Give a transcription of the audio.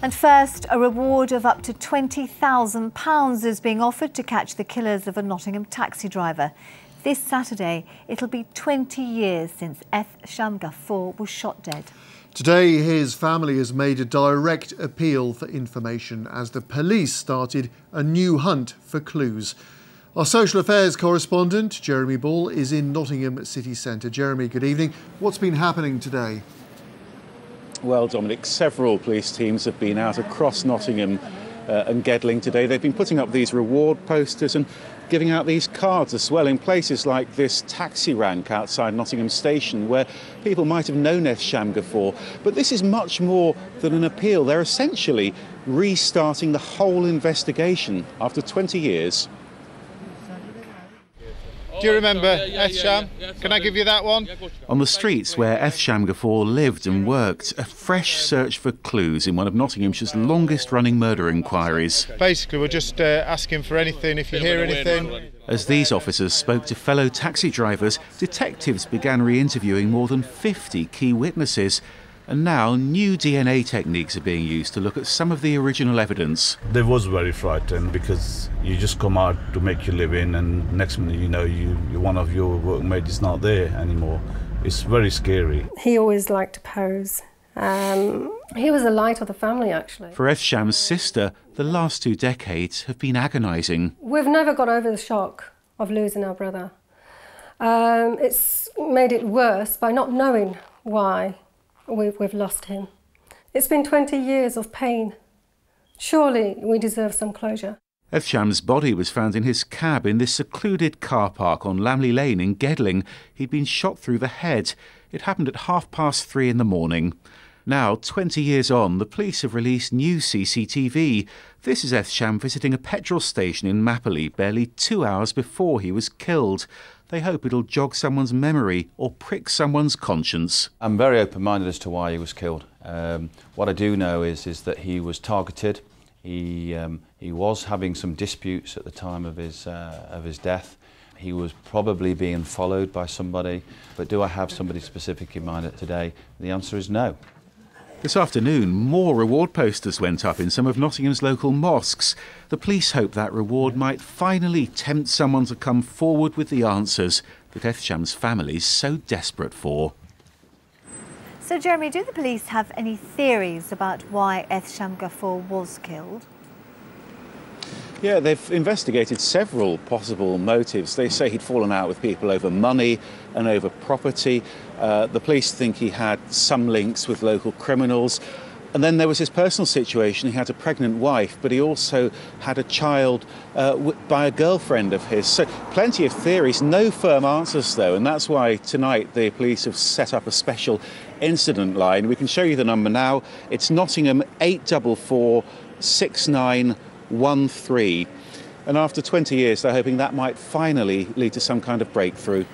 And first, a reward of up to £20,000 is being offered to catch the killers of a Nottingham taxi driver. This Saturday, it'll be 20 years since Ethsham Ghafoor was shot dead. Today, his family has made a direct appeal for information as the police started a new hunt for clues. Our social affairs correspondent, Jeremy Ball, is in Nottingham city centre. Jeremy, good evening. What's been happening today? Well, Dominic, several police teams have been out across Nottingham and Gedling today. They've been putting up these reward posters and giving out these cards as well in places like this taxi rank outside Nottingham station where people might have known Ethsham Ghafoor. But this is much more than an appeal. They're essentially restarting the whole investigation after 20 years. Do you remember Ethsham? Can I give you that one? On the streets where Ethsham Ghafoor lived and worked, a fresh search for clues in one of Nottinghamshire's longest-running murder inquiries. Basically, we're just asking for anything, if you hear anything. As these officers spoke to fellow taxi drivers, detectives began re-interviewing more than 50 key witnesses. And now new DNA techniques are being used to look at some of the original evidence. They was very frightened because you just come out to make your living and next minute you know one of your workmates is not there anymore. It's very scary. He always liked to pose. He was the light of the family, actually. For Ethsham's sister, the last 2 decades have been agonising. We've never got over the shock of losing our brother. It's made it worse by not knowing why we've lost him. It's been 20 years of pain. Surely we deserve some closure. Ethsham's body was found in his cab in this secluded car park on Lamley Lane in Gedling. He'd been shot through the head. It happened at 3:30 in the morning. Now, 20 years on, the police have released new CCTV. This is Ethsham visiting a petrol station in Mapley barely 2 hours before he was killed. They hope it'll jog someone's memory or prick someone's conscience. I'm very open-minded as to why he was killed. What I do know is that he was targeted. He was having some disputes at the time of his death. He was probably being followed by somebody. But do I have somebody specific in mind today? The answer is no. This afternoon, more reward posters went up in some of Nottingham's local mosques. The police hope that reward might finally tempt someone to come forward with the answers that Ethsham's family's so desperate for. So, Jeremy, do the police have any theories about why Ethsham Ghafoor was killed? Yeah, they've investigated several possible motives. They say he'd fallen out with people over money and over property. The police think he had some links with local criminals. And then there was his personal situation. He had a pregnant wife, but he also had a child by a girlfriend of his. So plenty of theories, no firm answers though. And that's why tonight the police have set up a special incident line. We can show you the number now. It's Nottingham 844 6913. And after 20 years, they're hoping that might finally lead to some kind of breakthrough.